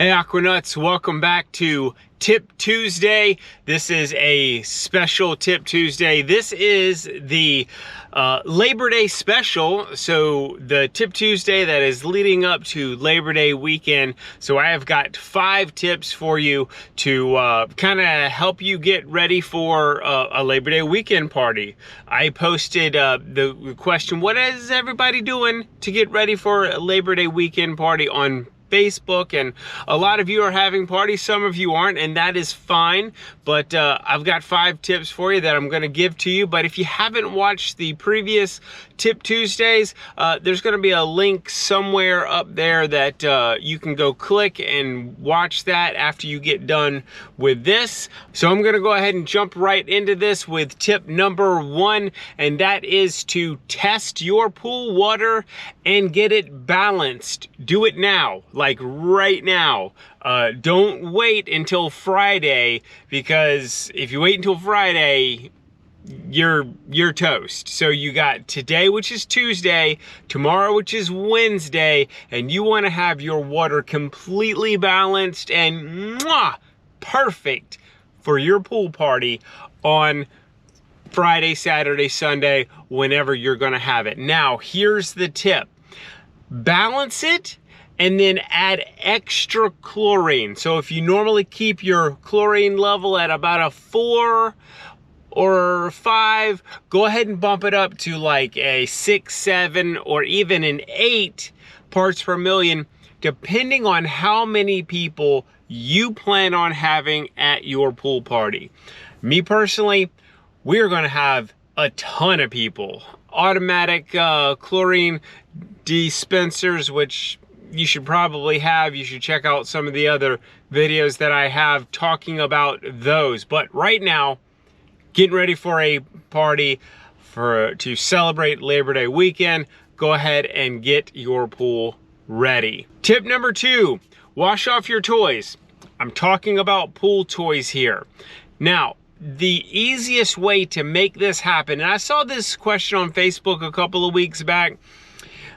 Hey Aquanuts, welcome back to Tip Tuesday. This is a special Tip Tuesday. This is the Labor Day special. So the Tip Tuesday that is leading up to Labor Day weekend. So I have got 5 tips for you to kind of help you get ready for a Labor Day weekend party. I posted the question, what is everybody doing to get ready for a Labor Day weekend party on Facebook, and a lot of you are having parties, some of you aren't, and that is fine. But I've got 5 tips for you that I'm going to give to you. But if you haven't watched the previous Tip Tuesdays, there's going to be a link somewhere up there that you can go click and watch that after you get done with this. So I'm going to go ahead and jump right into this with tip number 1, and that is to test your pool water and get it balanced. Do it now, like right now. Don't wait until Friday, because if you wait until Friday, you're toast. So you got today, which is Tuesday, tomorrow, which is Wednesday, and you want to have your water completely balanced and perfect for your pool party on Friday, Saturday, Sunday, whenever you're going to have it. Now, here's the tip. Balance it and then add extra chlorine. So if you normally keep your chlorine level at about a 4 or 5, go ahead and bump it up to like a 6, 7, or even an 8 parts per million, depending on how many people you plan on having at your pool party. Me personally, we're gonna have a ton of people. Automatic chlorine dispensers, which you should probably have. You should check out some of the other videos that I have talking about those. But right now, getting ready for a party to celebrate Labor Day weekend, go ahead and get your pool ready. Tip number 2, wash off your toys. I'm talking about pool toys here. Now, the easiest way to make this happen, and I saw this question on Facebook a couple of weeks back,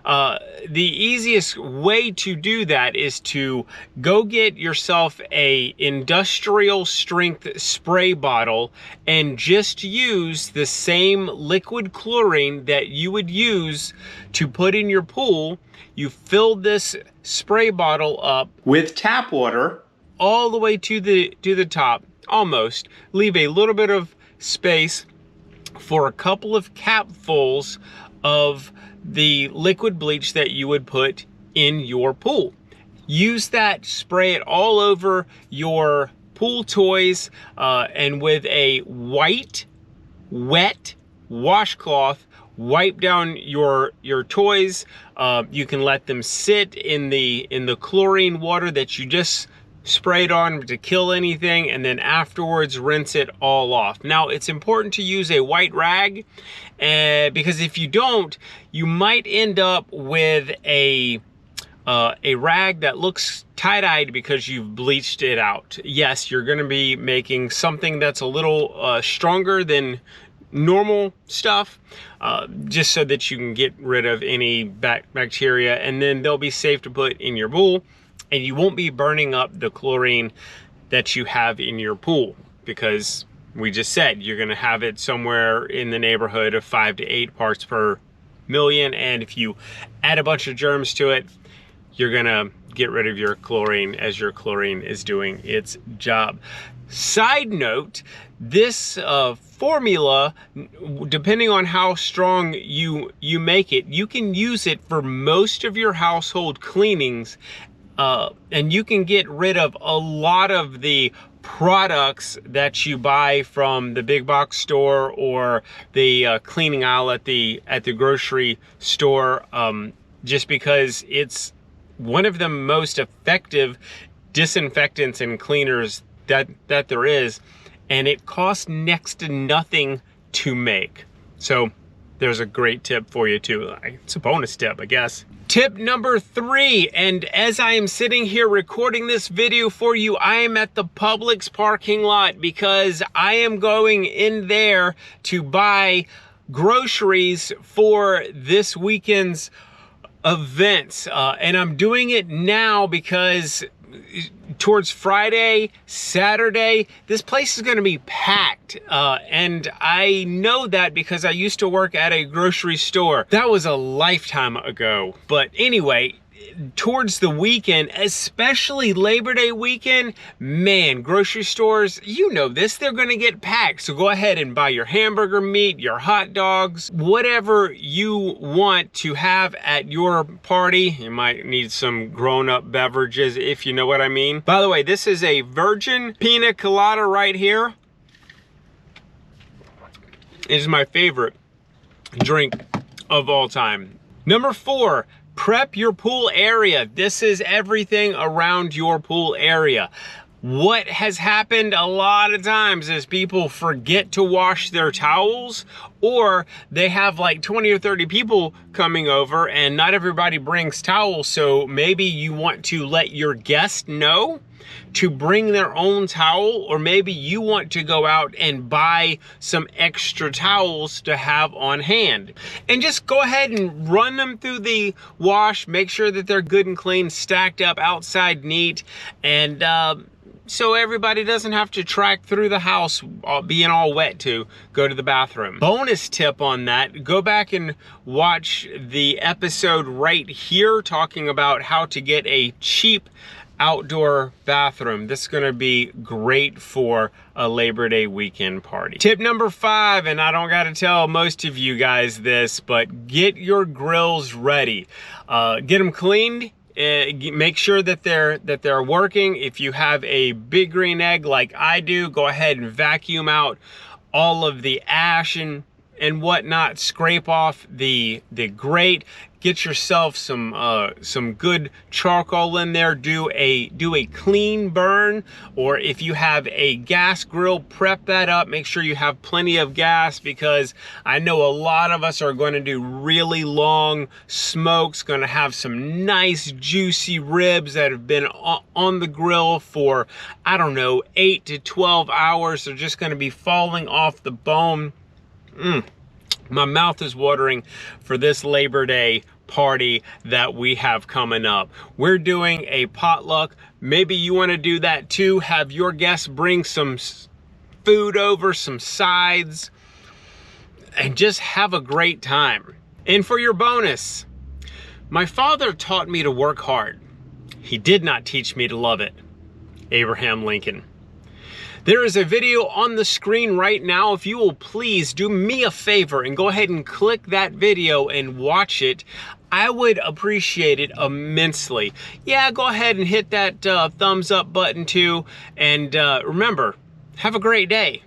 the easiest way to do that is to go get yourself a industrial strength spray bottle and just use the same liquid chlorine that you would use to put in your pool. You fill this spray bottle up with tap water all the way to the top, almost. Leave a little bit of space for a couple of capfuls of the liquid bleach that you would put in your pool. Use that, spray it all over your pool toys, and with a white, wet washcloth, wipe down your toys. You can let them sit in the chlorine water that you just sprayed on to kill anything, and then afterwards rinse it all off. Now, it's important to use a white rag, because if you don't, you might end up with a rag that looks tie-dyed because you've bleached it out. Yes, you're going to be making something that's a little stronger than normal stuff, just so that you can get rid of any bacteria, and then they'll be safe to put in your pool. And you won't be burning up the chlorine that you have in your pool, because we just said you're going to have it somewhere in the neighborhood of 5 to 8 parts per million. And if you add a bunch of germs to it, you're going to get rid of your chlorine as your chlorine is doing its job. Side note, this formula, depending on how strong you make it, you can use it for most of your household cleanings. And you can get rid of a lot of the products that you buy from the big box store or the cleaning aisle at the grocery store, just because it's one of the most effective disinfectants and cleaners that there is, and it costs next to nothing to make. So there's a great tip for you too. It's a bonus tip, I guess. Tip number 3, and as I am sitting here recording this video for you, I am at the Publix parking lot because I am going in there to buy groceries for this weekend's events. And I'm doing it now because towards Friday, Saturday, this place is going to be packed. And I know that because I used to work at a grocery store. That was a lifetime ago. But anyway, towards the weekend, especially Labor Day weekend, man, grocery stores, you know this, they're gonna get packed. So go ahead and buy your hamburger meat, your hot dogs, whatever you want to have at your party. You might need some grown-up beverages, if you know what I mean. By the way, this is a virgin pina colada right here. It is my favorite drink of all time. Number 4, prep your pool area. This is everything around your pool area. What has happened a lot of times is people forget to wash their towels, or they have like 20 or 30 people coming over and not everybody brings towels. So maybe you want to let your guest know to bring their own towel, or maybe you want to go out and buy some extra towels to have on hand. And just go ahead and run them through the wash, make sure that they're good and clean, stacked up outside neat, and so everybody doesn't have to track through the house being all wet to go to the bathroom. Bonus tip on that, go back and watch the episode right here talking about how to get a cheap outdoor bathroom. This is going to be great for a Labor Day weekend party. Tip number 5, and I don't got to tell most of you guys this, but get your grills ready. Get them cleaned. Make sure that they're working. If you have a big green egg like I do, go ahead and vacuum out all of the ash and whatnot. Scrape off the grate. Get yourself some good charcoal in there. Do a clean burn, or if you have a gas grill, prep that up. Make sure you have plenty of gas, because I know a lot of us are going to do really long smokes, going to have some nice juicy ribs that have been on the grill for, I don't know, 8 to 12 hours. They're just going to be falling off the bone. My mouth is watering for this Labor Day party that we have coming up. We're doing a potluck. Maybe you want to do that too. Have your guests bring some food over, some sides, and just have a great time. And for your bonus, my father taught me to work hard. He did not teach me to love it. Abraham Lincoln. There is a video on the screen right now. If you will please do me a favor and go ahead and click that video and watch it, I would appreciate it immensely. Yeah, go ahead and hit that thumbs up button too. And remember, have a great day.